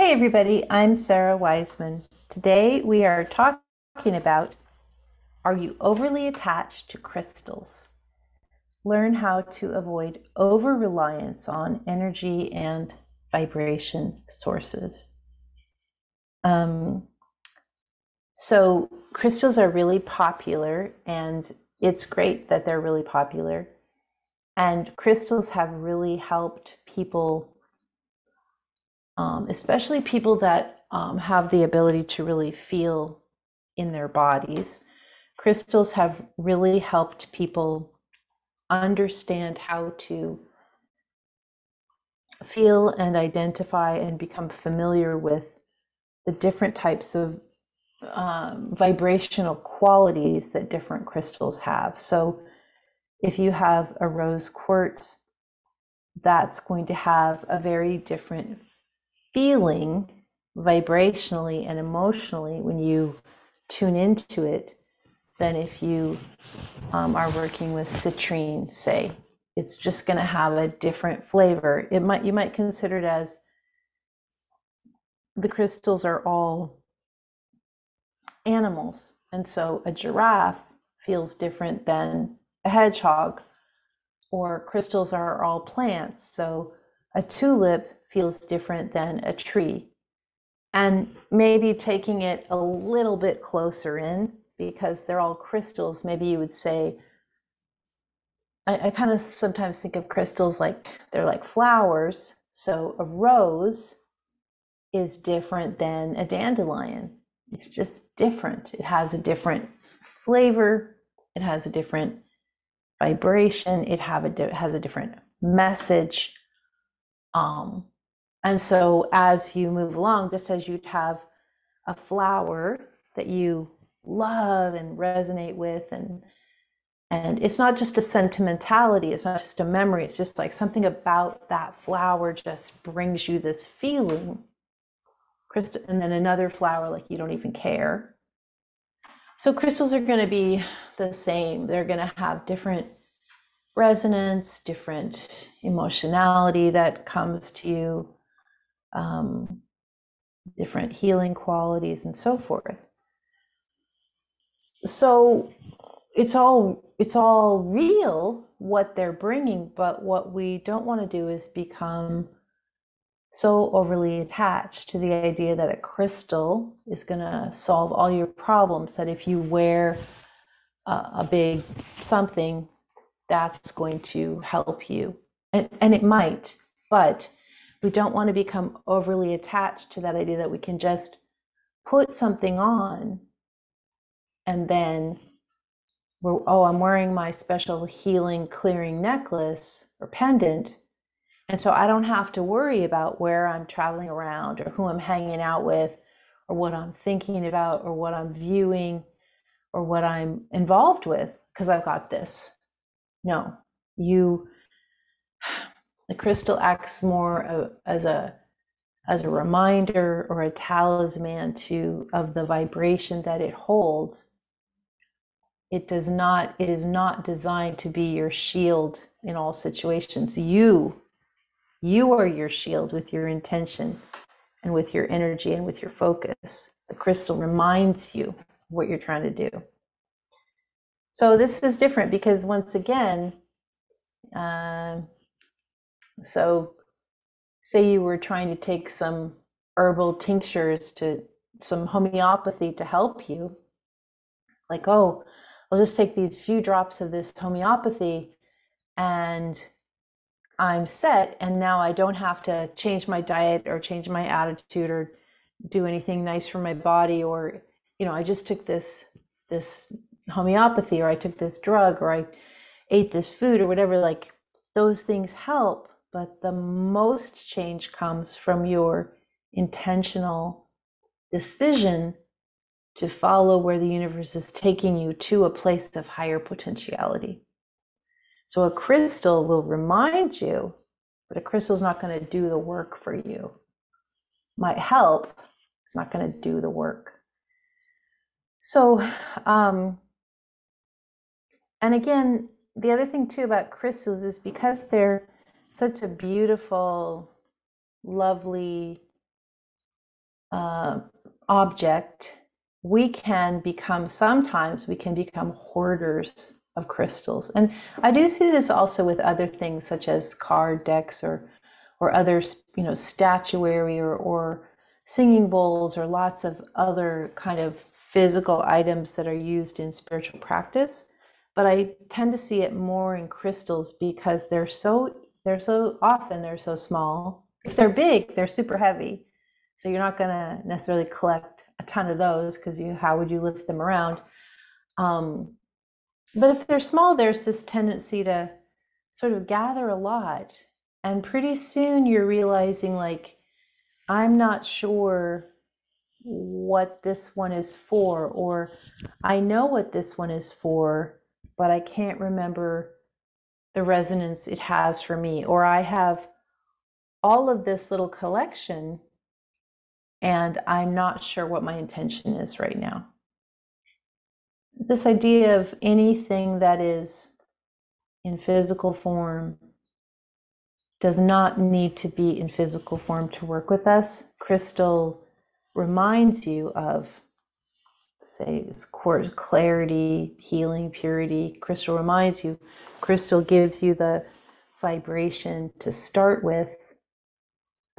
Hey everybody, I'm SARA WISEMAN. Today we are talking about, are you overly attached to crystals? Learn how to avoid over-reliance on energy and vibration sources. So crystals are really popular, and it's great that they're really popular. And crystals have really helped people, especially people that have the ability to really feel in their bodies. Crystals have really helped people understand how to feel and identify and become familiar with the different types of vibrational qualities that different crystals have. So if you have a rose quartz, that's going to have a very different feeling vibrationally and emotionally when you tune into it than if you are working with citrine, say. It's just going to have a different flavor. You might consider it as the crystals are all animals, and so a giraffe feels different than a hedgehog, or crystals are all plants, so a tulip feels different than a tree. And maybe taking it a little bit closer in, because they're all crystals, maybe you would say, I kind of sometimes think of crystals like they're like flowers. So a rose is different than a dandelion. It's just different. It has a different flavor. It has a different vibration. It has a different message. And so as you move along, just as you'd have a flower that you love and resonate with, and it's not just a sentimentality, it's not just a memory, it's just like something about that flower just brings you this feeling. And then another flower, like you don't even care. So crystals are going to be the same. They're going to have different resonance, different emotionality that comes to you, different healing qualities, and so forth. So it's all real what they're bringing, but what we don't want to do is become so overly attached to the idea that a crystal is going to solve all your problems, that if you wear a big something, that's going to help you. And it might, but we don't want to become overly attached to that idea that we can just put something on and then I'm wearing my special healing clearing necklace or pendant, and so I don't have to worry about where I'm traveling around or who I'm hanging out with or what I'm thinking about or what I'm viewing or what I'm involved with because I've got this. No, the crystal acts more as a reminder or a talisman of the vibration that it holds. It is not designed to be your shield in all situations. You are your shield with your intention and with your energy and with your focus. The crystal reminds you what you're trying to do. So this is different because once again, so say you were trying to take some herbal tinctures, to some homeopathy to help you, like, oh, I'll just take these few drops of this homeopathy and I'm set, and now I don't have to change my diet or change my attitude or do anything nice for my body, or I just took this homeopathy, or I took this drug, or I ate this food, or whatever. Like, those things help, but the most change comes from your intentional decision to follow where the universe is taking you to a place of higher potentiality. So a crystal will remind you, but a crystal's not going to do the work for you. Might help, it's not going to do the work. So, and again, the other thing too about crystals is because they're such a beautiful, lovely uh, object, sometimes we can become hoarders of crystals. And I do see this also with other things such as card decks or other, statuary or singing bowls or lots of other kind of physical items that are used in spiritual practice. But I tend to see it more in crystals because they're so small. If they're big, they're super heavy. So you're not going to necessarily collect a ton of those because how would you lift them around? Um, but if they're small, there's this tendency to sort of gather a lot. And pretty soon you're realizing, like, I'm not sure what this one is for, or I know what this one is for, but I can't remember the resonance it has for me. Or I have all of this little collection and I'm not sure what my intention is right now. This idea of anything that is in physical form does not need to be in physical form to work with us. Crystal reminds you of, say, it's clarity, healing, purity. Crystal reminds you, crystal gives you the vibration to start with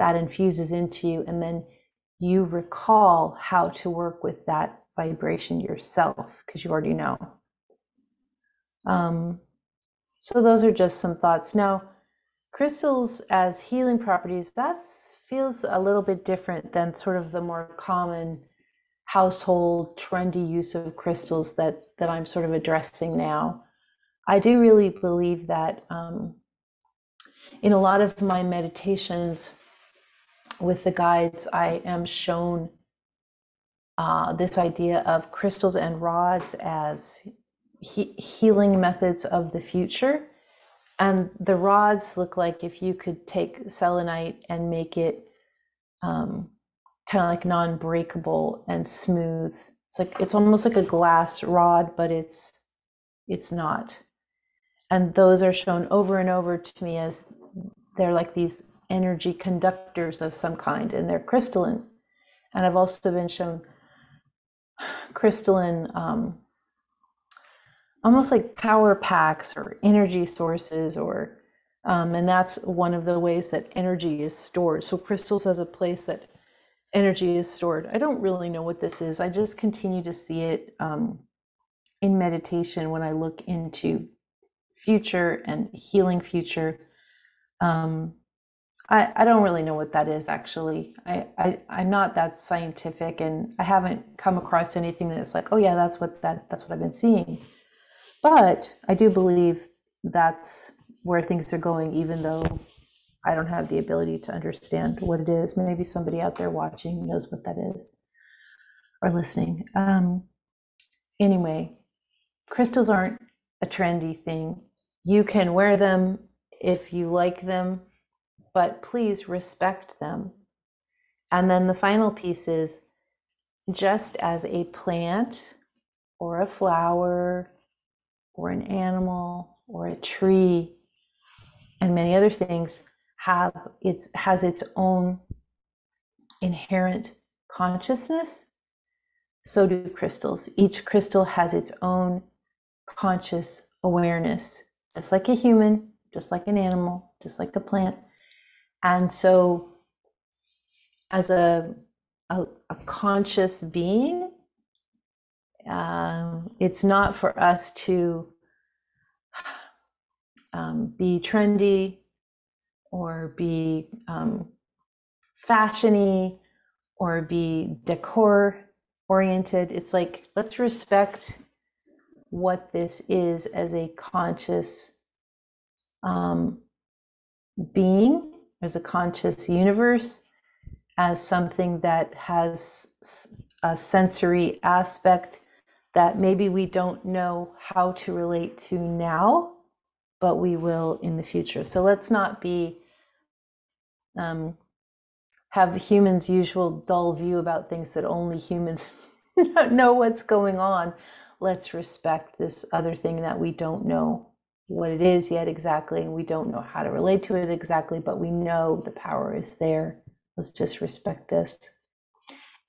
that infuses into you, and then you recall how to work with that vibration yourself because you already know. So those are just some thoughts. Now, crystals as healing properties, that feels a little bit different than sort of the more common household trendy use of crystals that I'm sort of addressing now. I do really believe that in a lot of my meditations with the guides, I am shown this idea of crystals and rods as healing methods of the future. And the rods look like if you could take selenite and make it kind of like non-breakable and smooth. It's almost like a glass rod, but it's not. And those are shown over and over to me as they're like these energy conductors of some kind, and they're crystalline. And I've also been shown crystalline, almost like power packs or energy sources, and that's one of the ways that energy is stored. So crystals as a place that energy is stored. I don't really know what this is. I just continue to see it in meditation when I look into future and healing future. I don't really know what that is, actually. I'm not that scientific, and I haven't come across anything that's like, oh yeah, that's what I've been seeing. But I do believe that's where things are going, even though I don't have the ability to understand what it is. Maybe somebody out there watching knows what that is or listening. Anyway, crystals aren't a trendy thing. You can wear them if you like them, but please respect them. And then the final piece is, just as a plant or a flower or an animal or a tree and many other things has its own inherent consciousness, so do crystals. Each crystal has its own conscious awareness, just like a human, just like an animal, just like a plant. And so as a conscious being, it's not for us to be trendy or be fashiony or be decor oriented. It's like, let's respect what this is as a conscious being, as a conscious universe, as something that has a sensory aspect that maybe we don't know how to relate to now, but we will in the future. So let's not be have humans' usual dull view about things that only humans know what's going on. Let's respect this other thing that we don't know what it is yet exactly, and we don't know how to relate to it exactly, but we know the power is there. Let's just respect this.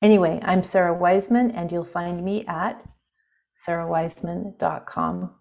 Anyway, I'm Sarah Wiseman, and you'll find me at sarawiseman.com.